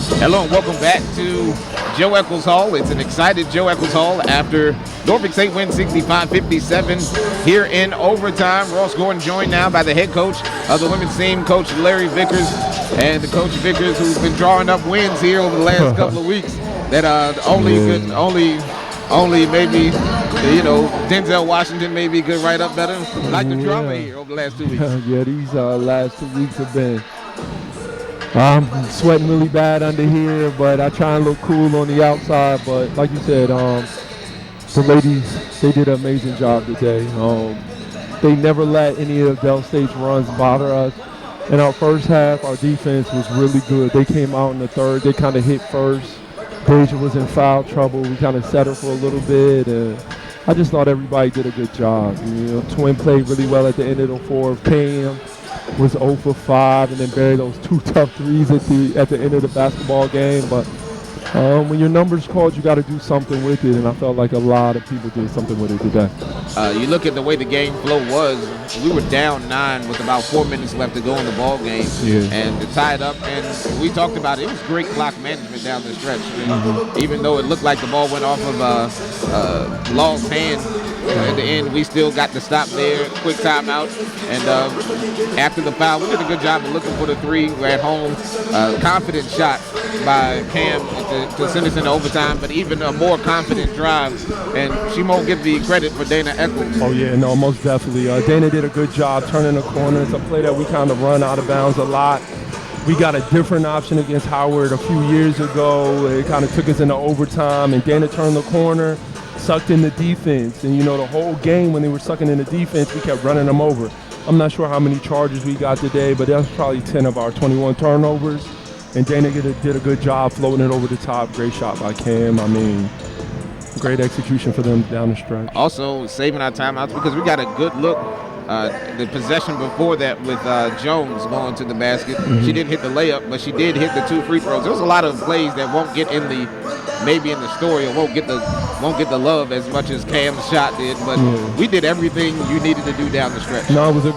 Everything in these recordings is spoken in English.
Hello and welcome back to Joe Eccles Hall. It's an excited Joe Eccles Hall after Norfolk State wins 65-57 here in overtime. Ross Gordon joined now by the head coach of the women's team, Coach Larry Vickers, and the Coach Vickers who's been drawing up wins here over the last couple of weeks that only maybe Denzel Washington maybe could write up better. Like the drama here over the last 2 weeks. Yeah, these last 2 weeks have been. I'm sweating really bad under here, but I try and look cool on the outside. But like you said, the ladies, they did an amazing job today. They never let any of Del State's runs bother us. In our first half, our defense was really good. They came out in the third. They kind of hit first. Deja was in foul trouble. We kind of set her for a little bit. And I just thought everybody did a good job. Twin played really well at the end of the fourth. Cam was 0 for 5 and then buried those 2 tough threes at the end of the basketball game. But when your number's called, you got to do something with it, and I felt like a lot of people did something with it today. You look at the way the game flow was, we were down 9 with about 4 minutes left to go in the ball game, and to tie it up, and we talked about it. It was great clock management down the stretch. Even though it looked like the ball went off of Law's hand, at the end, we still got to stop there, quick timeout, and after the foul, we did a good job of looking for the 3. We're at home. Confident shot by Cam to send us into overtime, but even a more confident drive, and she won't get the credit for Dana Eccles. Oh yeah, no, most definitely. Dana did a good job turning the corner. It's a play that we kind of run out of bounds a lot. We got a different option against Howard a few years ago. It kind of took us into overtime, and Dana turned the corner, sucked in the defense, and the whole game when they were sucking in the defense, we kept running them over. I'm not sure how many charges we got today, but that was probably 10 of our 21 turnovers. And Dana did a good job floating it over the top. Great shot by Cam. I mean, great execution for them down the stretch. Also saving our timeouts because we got a good look. The possession before that with Jones going to the basket. She didn't hit the layup, but she did hit the 2 free throws. There was a lot of plays that won't get in the story, or won't get the love as much as Cam's shot did. But we did everything you needed to do down the stretch. No, it was a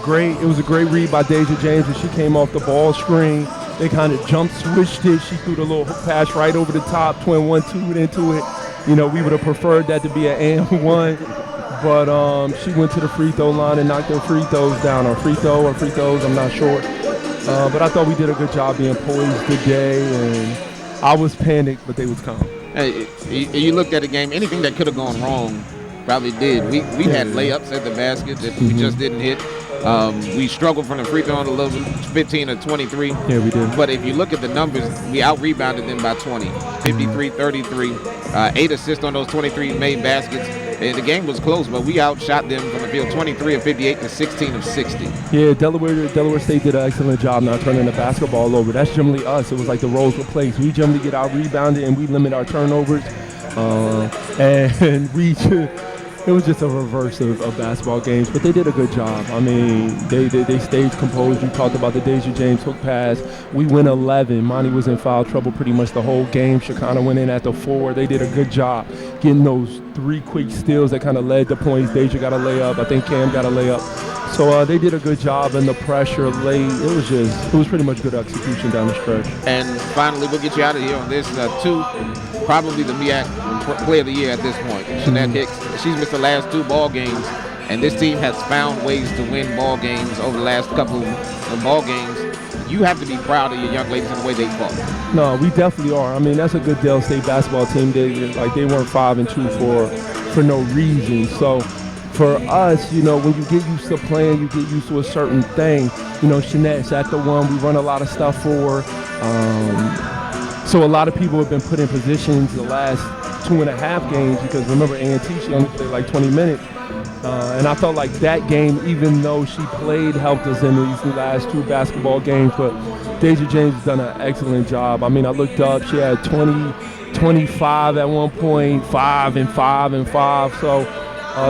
great read by Deja James, and she came off the ball screen. They kind of jump switched it. She threw the little hook pass right over the top, twin 1-2 into it. We would have preferred that to be an and one. But she went to the free throw line and knocked her free throws down. Or free throws, I'm not sure. But I thought we did a good job being poised today. And I was panicked, but they was calm. Hey, you looked at the game, anything that could have gone wrong probably did. We had layups at the basket that we just didn't hit. We struggled from the free throw a little, 15 or 23. Yeah, we did. But if you look at the numbers, we out-rebounded them by 20, 53-33, 8 assists on those 23 made baskets. And the game was close, but we outshot them from the field 23 of 58 to 16 of 60. Yeah, Delaware State did an excellent job not turning the basketball over. That's generally us. It was like the roles were played. We generally get out-rebounded and we limit our turnovers. And it was just a reverse of basketball games, but they did a good job. I mean, they stayed composed. You talked about the Deja James hook pass. We went 11. Monty was in foul trouble pretty much the whole game. Shekinah went in at the 4. They did a good job getting those 3 quick steals that kind of led to points. Deja got a layup. I think Cam got a layup. So they did a good job in the pressure late. It was pretty much good execution down the stretch. And finally, we'll get you out of here on this. 2, probably the MEAC Player of the Year at this point. Jeanette Hicks, she's missed the last 2 ball games, and this team has found ways to win ball games over the last couple of ball games. You have to be proud of your young ladies and the way they fought. No, we definitely are. I mean, that's a good Del State basketball team. They weren't 5-2 for no reason. So for us, when you get used to playing, you get used to a certain thing. Jeanette's at the 1. We run a lot of stuff for her. So a lot of people have been put in positions the last 2.5 games because remember A&T, she only played like 20 minutes. And I felt like that game, even though she played, helped us in these last 2 basketball games. But Deja James has done an excellent job. I mean, I looked up, she had 25 at one point, 5 and 5 and 5. So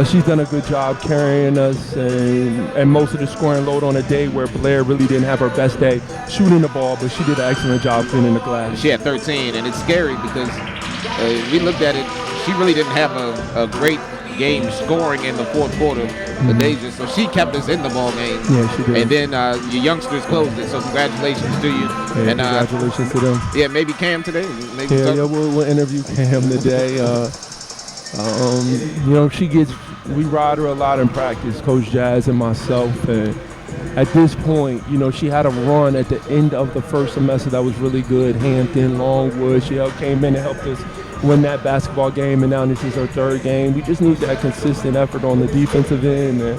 she's done a good job carrying us and most of the scoring load on a day where Blair really didn't have her best day shooting the ball, but she did an excellent job cleaning the glass. She had 13, and it's scary because we looked at it. She really didn't have a great game scoring in the fourth quarter. So she kept us in the ball game. Yeah, she did. And then your youngsters closed it. So congratulations to you. Yeah, and congratulations to them. Yeah, maybe Cam today. We'll interview Cam today. You know, we ride her a lot in practice, Coach Jazz and myself, and at this point, you know, she had a run at the end of the first semester that was really good. Hampton, Longwood, she came in and helped us win that basketball game, and now this is her third game. We just need that consistent effort on the defensive end, and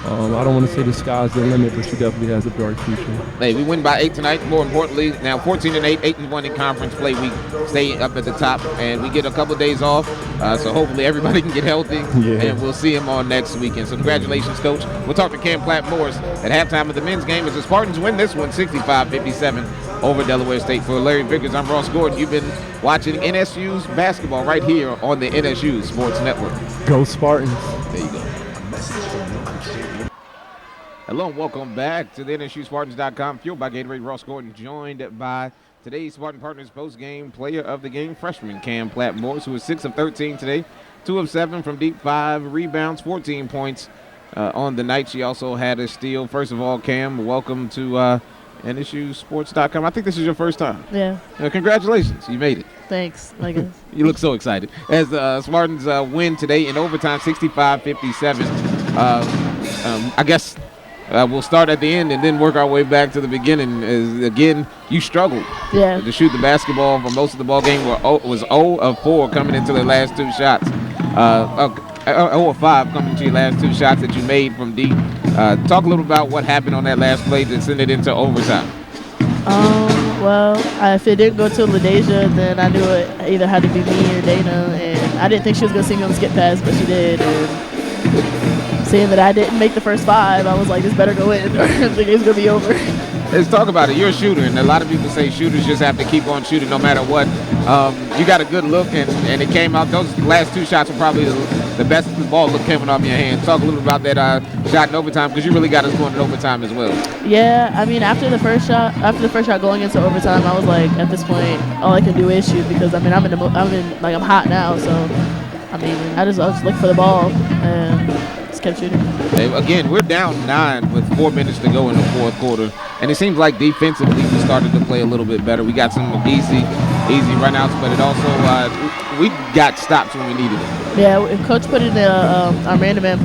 I don't want to say the sky's the limit, but she definitely has a bright future. Hey, we win by 8 tonight. More importantly, now 14-8, 8-1 in conference play. We stay up at the top, and we get a couple of days off. So hopefully everybody can get healthy, and we'll see him on next weekend. So congratulations, Coach. We'll talk to Cam Platt-Morris at halftime of the men's game as the Spartans win this one 65-57 over Delaware State. For Larry Vickers, I'm Ross Gordon. You've been watching NSU's basketball right here on the NSU Sports Network. Go Spartans. There you go. Hello and welcome back to the NSUSpartans.com. Fueled by Gatorade. Ross Gordon, joined by today's Spartan Partners post-game player of the game, freshman Cam Platt-Morris, who is 6 of 13 today, 2 of 7 from deep, 5 rebounds, 14 points on the night. She also had a steal. First of all, Cam, welcome to NSUSports.com. I think this is your first time. Yeah. Congratulations. You made it. Thanks, I guess. You look so excited. As the Spartans win today in overtime, 65-57. I guess we'll start at the end and then work our way back to the beginning. Again, you struggled to shoot the basketball for most of the ball game. Was 0 of 4 coming into the last 2 shots. 0 of 5 coming into your last 2 shots that you made from deep. Talk a little about what happened on that last play to send it into overtime. Well, if it didn't go to LaDeja, then I knew it either had to be me or Dana, and I didn't think she was going to see me on the skip pass, but she did. And seeing that I didn't make the first 5, I was like, this better go in or the game's going to be over. Let's talk about it. You're a shooter, and a lot of people say shooters just have to keep on shooting no matter what. You got a good look, and it came out. Those last 2 shots were probably the best the ball look coming off your hand. Talk a little about that shot in overtime, because you really got us going in overtime as well. Yeah, I mean, after the first shot going into overtime, I was like, at this point, all I can do is shoot, because I mean, I'm hot now, so I mean, I was looking for the ball and just kept shooting. Hey, again, we're down 9 with 4 minutes to go in the fourth quarter, and it seems like defensively we started to play a little bit better. We got some easy runouts, but it also we got stops when we needed it. Yeah, Coach put in our man-to-man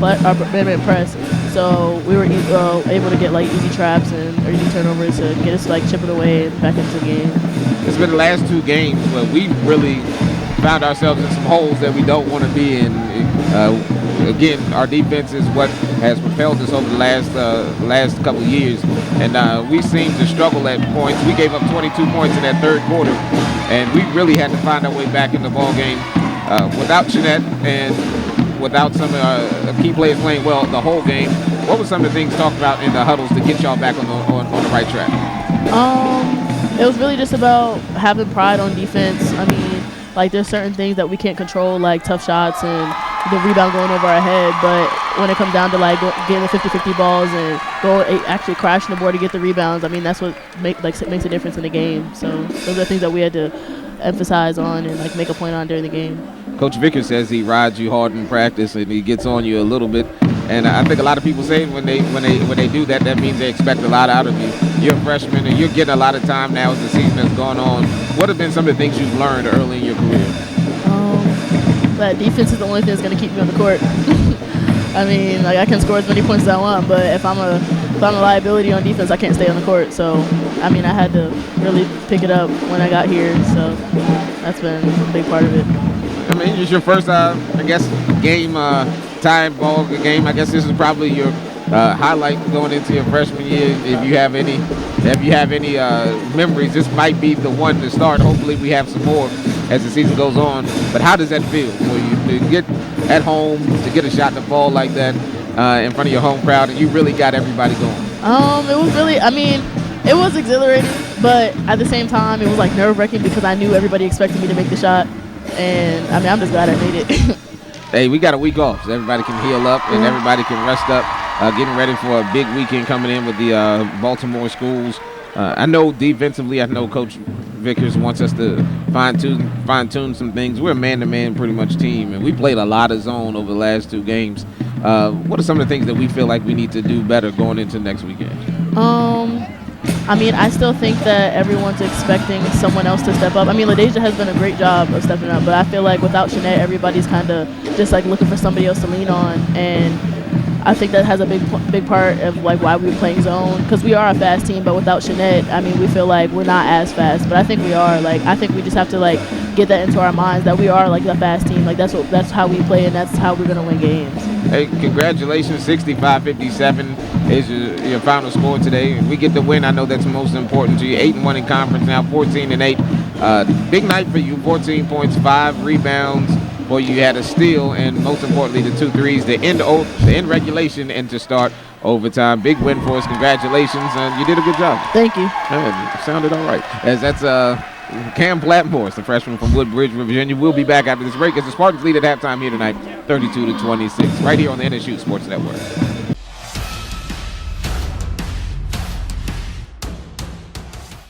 press, so we were able to get like easy traps or easy turnovers to get us like chipping away and back into the game. It's been the last 2 games where we really found ourselves in some holes that we don't want to be in. Again, our defense is what has propelled us over the last couple of years, and we seem to struggle at points. We gave up 22 points in that third quarter, and we really had to find our way back in the ball game. Without Jeanette and without some key players playing well the whole game, what were some of the things talked about in the huddles to get y'all back on the right track? It was really just about having pride on defense. I mean, like, there's certain things that we can't control, like tough shots and the rebound going over our head, but when it comes down to like getting the 50-50 balls and actually crashing the board to get the rebounds, I mean, that's what makes a difference in the game. So those are the things that we had to emphasize on and like make a point on during the game. Coach Vickers says he rides you hard in practice and he gets on you a little bit, and I think a lot of people say when they do that, that means they expect a lot out of you. You're a freshman and you're getting a lot of time now as the season has gone on. What have been some of the things you've learned early in your career? That defense is the only thing that's going to keep me on the court. I mean, like, I can score as many points as I want, but if I'm a liability on defense, I can't stay on the court. So, I mean, I had to really pick it up when I got here. So that's been a big part of it. I mean, it's your first, I guess, game time ball game. I guess this is probably your highlight going into your freshman year. If you have any memories, this might be the one to start. Hopefully, we have some more as the season goes on. But how does that feel for you to get at home, to get a shot to fall like that in front of your home crowd, and you really got everybody going? It was really, I mean, it was exhilarating, but at the same time, it was like nerve-wracking because I knew everybody expected me to make the shot. And I mean, I'm just glad I made it. Hey, we got a week off, so everybody can heal up and everybody can rest up. Getting ready for a big weekend coming in with the Baltimore schools. I know defensively, I know Coach Vickers wants us to fine-tune some things. We're a man-to-man pretty much team, and we played a lot of zone over the last 2 games. What are some of the things that we feel like we need to do better going into next weekend? I mean, I still think that everyone's expecting someone else to step up. I mean, LaDeja has done a great job of stepping up, but I feel like without Shanette, everybody's kind of just like looking for somebody else to lean on, and I think that has a big part of like why we're playing zone, because we are a fast team, but without Shanette, I mean, we feel like we're not as fast, but I think we are. Like, I think we just have to like get that into our minds that we are like the fast team. Like that's how we play, and that's how we're gonna win games. Hey, congratulations! 65-57 is your final score today. If we get the win, I know that's most important to you. 8-1 in conference now, 14-8. Big night for you. 14 points, 5 rebounds. Boy, you had a steal, and most importantly, the 2 threes to end regulation and to start overtime. Big win for us. Congratulations, and you did a good job. Thank you. Sounded all right. As that's Cam Platt-Morris, the freshman from Woodbridge, Virginia. We'll be back after this break as the Spartans lead at halftime here tonight, 32-26, right here on the NSU Sports Network.